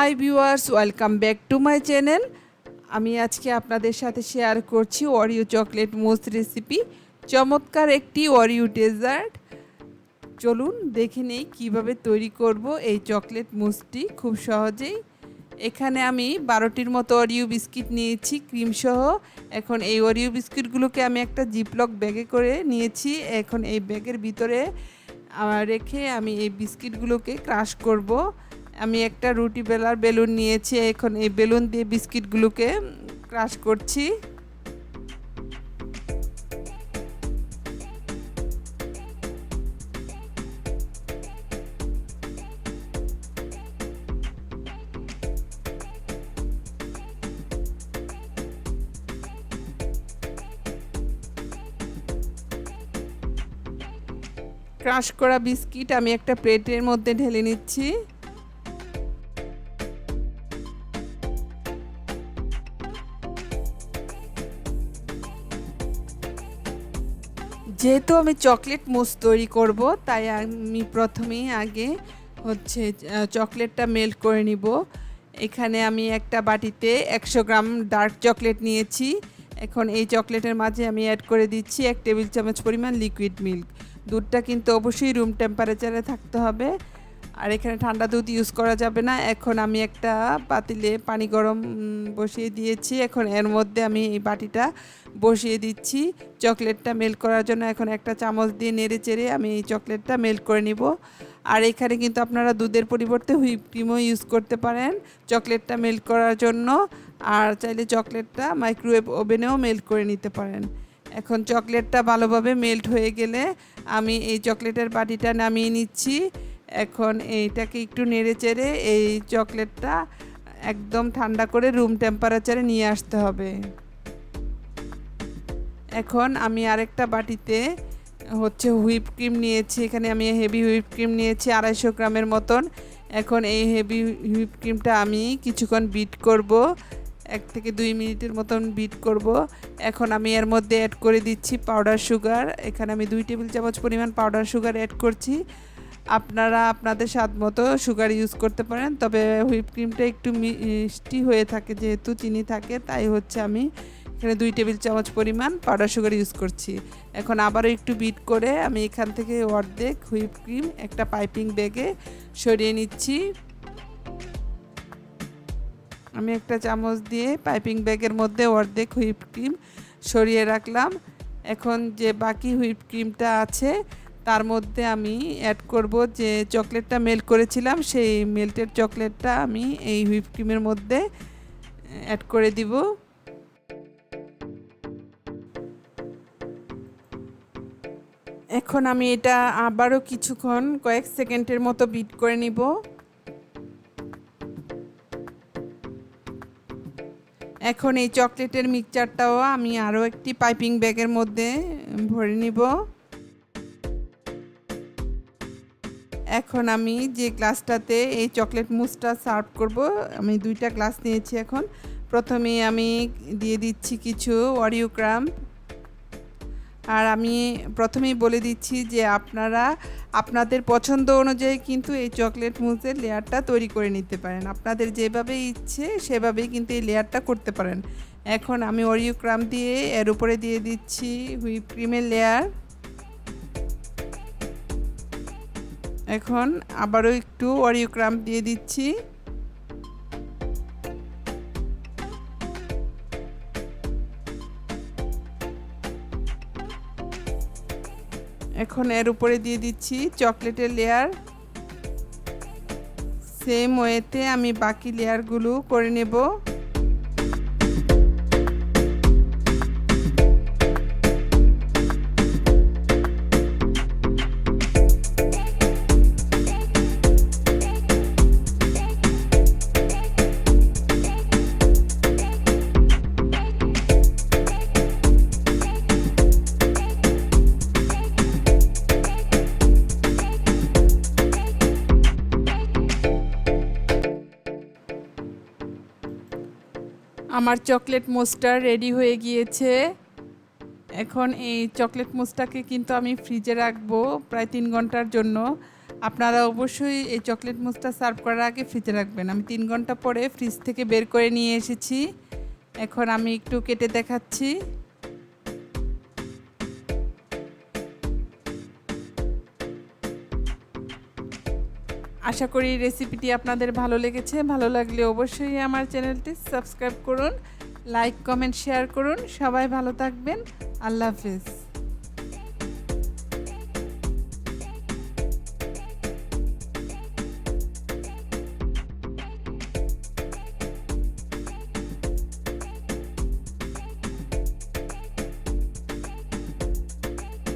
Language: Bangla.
Hi viewers, welcome back to my channel. আমি আজকে আপনাদের সাথে শেয়ার করছি অরিও চকলেট মুস রেসিপি। চমৎকার একটি অরিও ডেজার্ট। চলুন দেখে নেই কীভাবে তৈরি করব এই চকলেট মুসটি খুব সহজেই। এখানে আমি 12টির মতো অরিও বিস্কিট নিয়েছি ক্রিম সহ। এখন এই অরিও বিস্কিটগুলোকে আমি একটা জিপলক ব্যাগে করে নিয়েছি। এখন এই ব্যাগের ভিতরে রেখে আমি এই বিস্কিটগুলোকে ক্রাশ করব। আমি একটা রুটি বেলার বেলুন নিয়েছি। এখন এই বেলুন দিয়ে বিস্কিটগুলোকে ক্রাশ করছি। ক্রাশ করা বিস্কিট আমি একটা প্লেটের মধ্যে ঢেলে নিচ্ছি। যেহেতু আমি চকলেট মুস তৈরি করব, তাই আমি প্রথমেই আগে চকলেটটা মেল্ট করে নিব। এখানে আমি একটা বাটিতে 100 গ্রাম ডার্ক চকলেট নিয়েছি। এখন এই চকলেটের মাঝে আমি অ্যাড করে দিচ্ছি 1 টেবিল চামচ পরিমাণ লিকুইড মিল্ক। দুধটা কিন্তু অবশ্যই রুম টেম্পারেচারে থাকতে হবে, আর এখানে ঠান্ডা দুধ ইউজ করা যাবে না। এখন আমি একটা পাতিলে পানি গরম বসিয়ে দিয়েছি। এখন এর মধ্যে আমি এই বাটিটা বসিয়ে দিচ্ছি চকলেটটা মেল্ট করার জন্য। এখন একটা চামচ দিয়ে নেড়ে চেড়ে আমি এই চকলেটটা মেল্ট করে নিব। আর এখানে কিন্তু আপনারা দুধের পরিবর্তে হুইপ ক্রিমও ইউজ করতে পারেন চকলেটটা মেল্ট করার জন্য। আর চাইলে চকলেটটা মাইক্রোওয়েভ ওভেনেও মেল্ট করে নিতে পারেন। এখন চকলেটটা ভালোভাবে মেল্ট হয়ে গেলে আমি এই চকলেটের বাটিটা নামিয়ে নিচ্ছি। এখন এইটাকে একটু নেড়ে চেড়ে এই চকলেটটা একদম ঠান্ডা করে রুম টেম্পারেচারে নিয়ে আসতে হবে। এখন আমি আরেকটা বাটিতে হুইপ ক্রিম নিয়েছি। এখানে আমি হেভি হুইপ ক্রিম নিয়েছি 250 গ্রামের মতন। এখন এই হেভি হুইপ ক্রিমটা আমি কিছুক্ষণ বিট করব, 1 থেকে 2 মিনিটের মতন বিট করব। এখন আমি এর মধ্যে অ্যাড করে দিচ্ছি পাউডার সুগার। এখানে আমি 2 টেবিল চামচ পরিমাণ পাউডার সুগার অ্যাড করছি। আপনারা আপনাদের স্বাদ মতো সুগার ইউজ করতে পারেন, তবে হুইপ ক্রিমটা একটু মিষ্টি হয়ে থাকে যেহেতু চিনি থাকে, তাই আমি এখানে 2 টেবিল চামচ পরিমাণ পাউডার সুগার ইউজ করছি। এখন আবারও একটু বিট করে আমি এখান থেকে অর্ধেক হুইপ ক্রিম একটা পাইপিং ব্যাগে সরিয়ে নিচ্ছি। আমি একটা চামচ দিয়ে পাইপিং ব্যাগের মধ্যে অর্ধেক হুইপ ক্রিম সরিয়ে রাখলাম। এখন যে বাকি হুইপ ক্রিমটা আছে তার মধ্যে আমি অ্যাড করব যে চকলেটটা মেল্ট করেছিলাম, সেই মেল্টেড চকলেটটা আমি এই হুইপ ক্রিমের মধ্যে অ্যাড করে দিব। এখন আমি এটা আবারও কিছুক্ষণ কয়েক সেকেন্ডের মতো বিট করে নিব। এখন এই চকলেটের মিক্সচারটাও আমি আরও একটি পাইপিং ব্যাগের মধ্যে ভরে নিব। এখন আমি যে গ্লাসটাতে এই চকলেট মুসটা সার্ভ করব, আমি 2টা গ্লাস নিয়েছি। এখন প্রথমে আমি দিয়ে দিচ্ছি কিছু অরিও ক্রাম্ব। আর আমি প্রথমেই বলে দিচ্ছি যে আপনারা আপনাদের পছন্দ অনুযায়ী কিন্তু এই চকলেট মুসের লেয়ারটা তৈরি করে নিতে পারেন। আপনাদের যেভাবে ইচ্ছে সেভাবেই কিন্তু এই লেয়ারটা করতে পারেন। এখন আমি অরিও ক্রাম্ব দিয়ে এর উপরে দিয়ে দিচ্ছি হুইপ ক্রিমের লেয়ার। এখন আবারও একটু অরিও ক্রাম্ব দিয়ে দিচ্ছি। এখন এর উপরে দিয়ে দিচ্ছি চকলেটের লেয়ার। সেম ওয়েতে আমি বাকি লেয়ারগুলো করে নেব। আমার চকলেট মুসটা রেডি হয়ে গিয়েছে। এখন এই চকলেট মুসটাকে কিন্তু আমি ফ্রিজে রাখবো প্রায় 3 ঘন্টার জন্য। আপনারা অবশ্যই এই চকলেট মুসটা সার্ভ করার আগে ফ্রিজে রাখবেন। আমি 3 ঘন্টা পরে ফ্রিজ থেকে বের করে নিয়ে এসেছি। এখন আমি একটু কেটে দেখাচ্ছি। আশা করি রেসিপিটি আপনাদের ভালো লেগেছে। ভালো লাগলে অবশ্যই আমার চ্যানেলটি সাবস্ক্রাইব করুন, লাইক, কমেন্ট, শেয়ার করুন। সবাই ভালো থাকবেন। আল্লাহ হাফেজ।